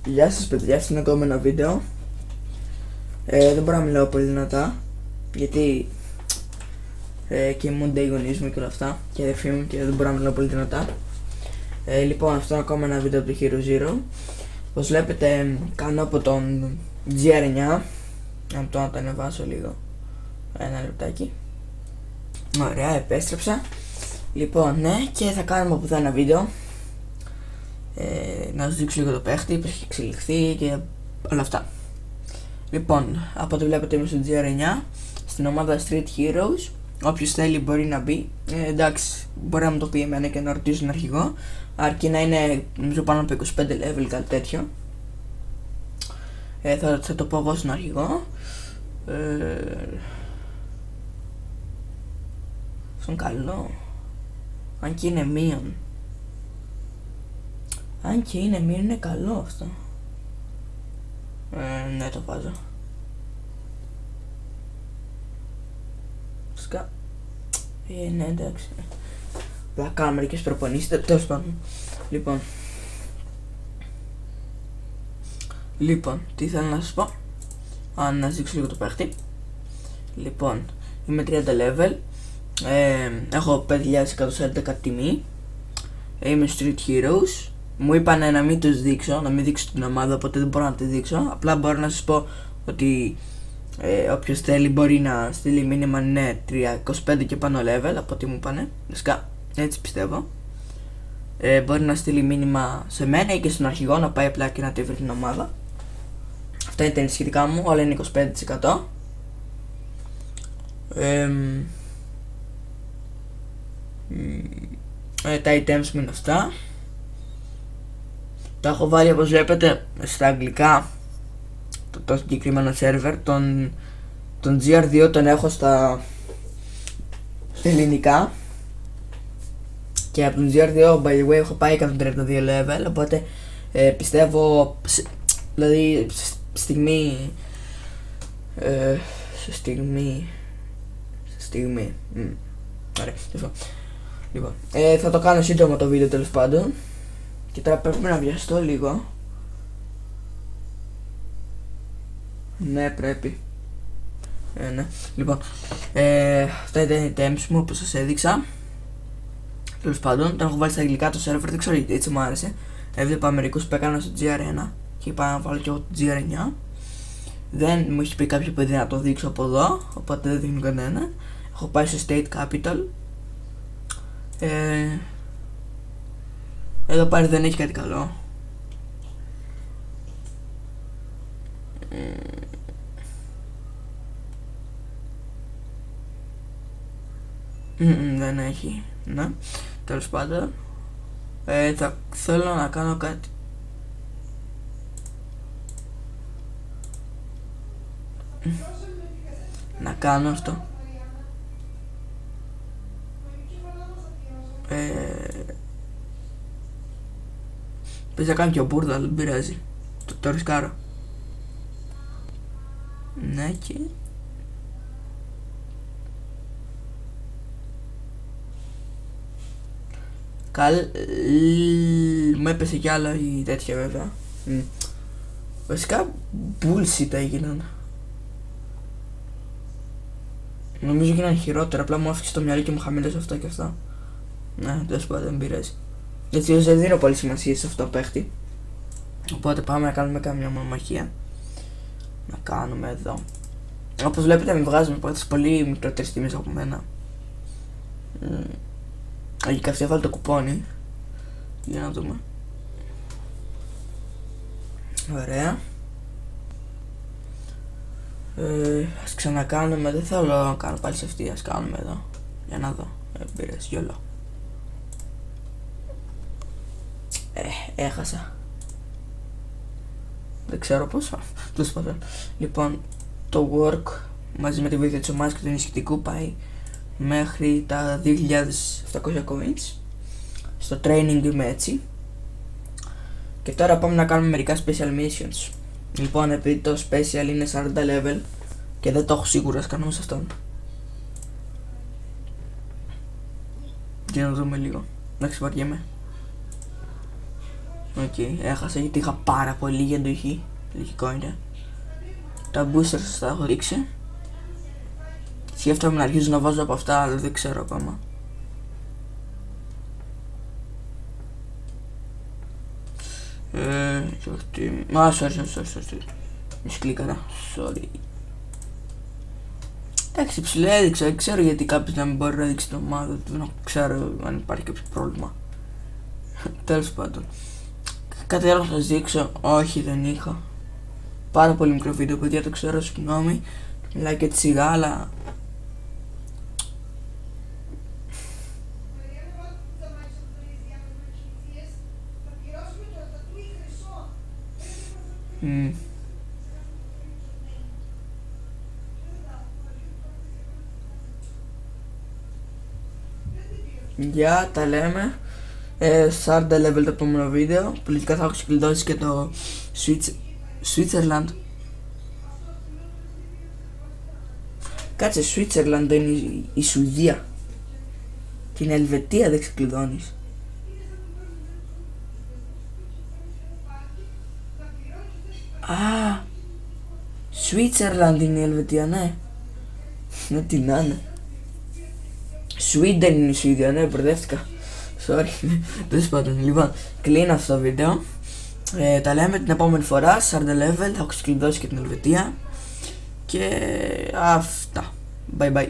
Γεια σας παιδιά, αυτό είναι ακόμα ένα βίντεο. Δεν μπορώ να μιλάω πολύ δυνατά γιατί κοιμούνται οι γονείς μου και όλα αυτά και η αδερφή μου και δεν μπορώ να μιλάω πολύ δυνατά. Λοιπόν, αυτό είναι ακόμα ένα βίντεο από το Hero Zero. Όπως βλέπετε κάνω από τον GR9. Να το ανεβάσω λίγο. Ένα λεπτάκι. Ωραία, επέστρεψα. Λοιπόν, ναι, και θα κάνουμε από εδώ ένα βίντεο. Να σας δείξω λίγο το παίχτη, πώς έχει εξελιχθεί και όλα αυτά. Λοιπόν, από ό,τι βλέπετε είμαι στο GR9, στην ομάδα Street Heroes. Όποιος θέλει μπορεί να μπει. Εντάξει, μπορεί να μου το πει εμένα και να ρωτήσω τον αρχηγό. Αρκεί να είναι νομίζω πάνω από 25 level, κάτι τέτοιο. Θα το πω εγώ στον αρχηγό. Στον καλό. Αν και είναι μείον. Αν και είναι μείον, είναι καλό αυτό. Ναι, το βάζω. Φυσικά. Ναι, εντάξει. Θα κάνω μερικές προπονήσεις, τέλος πάντων. Λοιπόν, τι θέλω να σας πω. Να σας δείξω λίγο το παίχτη. Λοιπόν, είμαι 30 level. Έχω 5.111 τιμή. Είμαι Street Heroes. Μου είπανε να μην τους δείξω, να μην δείξω την ομάδα, οπότε δεν μπορώ να τη δείξω. Απλά μπορώ να σας πω ότι όποιος θέλει μπορεί να στείλει μήνυμα, ναι, 25 και πάνω level από ό,τι μου είπανε. Φυσικά, έτσι πιστεύω. Μπορεί να στείλει μήνυμα σε μένα ή και στον αρχηγό να πάει απλά και να τη βρει την ομάδα. Αυτά είναι τα ενισχυτικά μου, όλα είναι 25%. Τα items μου είναι αυτά. Τα έχω βάλει, όπως βλέπετε, στα αγγλικά το συγκεκριμένο server. Τον GR2 τον έχω στα ελληνικά. Και από τον GR2 by the way έχω πάει 132 level. Οπότε πιστεύω, δηλαδή στιγμή ωραία, λοιπόν, θα το κάνω σύντομα το βίντεο, τέλος πάντων. Και τώρα πρέπει να βιαστώ λίγο. Ναι, πρέπει. Ναι. Λοιπόν, αυτά ήταν οι items μου όπως σας έδειξα. Τέλος πάντων, τον έχω βάλει στα αγγλικά το server, δεν ξέρω γιατί έτσι μου άρεσε. Έβλεπα μερικούς που έκανα στο GR1 και είπα να βάλω και εγώ το GR9. Δεν μου έχει πει κάποιο παιδί να το δείξω από εδώ, οπότε δεν δείχνω κανένα. Έχω πάει στο State Capital. Εδώ πάλι δεν έχει κάτι καλό. Δεν έχει. Ναι. Τέλος πάντων, θα θέλω να κάνω κάτι. Να κάνω αυτό. Πες να κάνω και ο μπούρδα, αλλά δεν πειράζει. Το ρισκάρω. Ναι, και μου έπεσε κι άλλο η τέτοια βέβαια. Βασικά bullshit έγιναν. Νομίζω γίνανε χειρότερα, απλά μου άφηξε το μυαλό και μου χαμήλωσε αυτά και αυτά. Ναι, τέλος πάντων, δεν πειράζει. Έτσι δεν δίνω πολύ σημασία σε αυτό το παίχτη. Οπότε πάμε να κάνουμε καμιά μονομαχία. Να κάνουμε εδώ. Όπως βλέπετε με βγάζουμε πρώτες πολύ μικρότερες τιμές από μένα. Και αυτή έβαλε το κουπόνι. Για να δούμε. Ωραία. Ας ξανακάνουμε, δεν θέλω να κάνω πάλι σε αυτή, ας κάνουμε εδώ. Για να δω, πήρες γιολό. Έχασα. Δεν ξέρω πώς. Τέλος πάντων. Λοιπόν, το work μαζί με τη βοήθεια της ομάδας και του ενισχυτικού πάει μέχρι τα 2.700 coins. Στο training είμαι έτσι. Και τώρα πάμε να κάνουμε μερικά special missions. Λοιπόν, επειδή το special είναι 40 level και δεν το έχω σίγουρα, ας κάνουμε σε αυτόν. Για να δούμε λίγο. Να ξεβαριέμαι. Οκ, έχασα γιατί είχα πάρα πολύ για αντοχή. Λογικό είναι. Τα boosters τα έχω ρίξει. Σκέφτομαι να αρχίζω να βάζω από αυτά, αλλά δεν ξέρω ακόμα. Και αυτή... sorry. Μισκλίκαρα, sorry. Εντάξει, ψηλό έδειξα, δεν ξέρω γιατί κάποιος να μην μπορεί να δείξει το ομάδα του, δεν ξέρω αν υπάρχει κάποιο πρόβλημα. Τέλος πάντων. Κάτι άλλο θα σας δείξω, όχι δεν είχα. Πάρα πολύ μικρό βίντεο, παιδιά, το ξέρω, συγγνώμη. Μιλάει και σιγά, αλλά... Γεια, τα λέμε. 40 level το επόμενο βίντεο. Που λογικά θα έχω ξεκλειδώσει και το Switzerland. Κάτσε, Switzerland δεν είναι η Σουηδία. Την Ελβετία δεν ξεκλειδώνεις. Α, Switzerland είναι η Ελβετία, ναι. Ναι, τι να είναι. Sweden είναι η Σουηδία, ναι, μπερδεύτηκα. Sorry. Τέλος πάντων, λοιπόν, κλείνω αυτό το βίντεο. Τα λέμε την επόμενη φορά, 40 level, θα έχω ξεκλειδώσει και την Ελβετία. Και αυτά. Bye bye.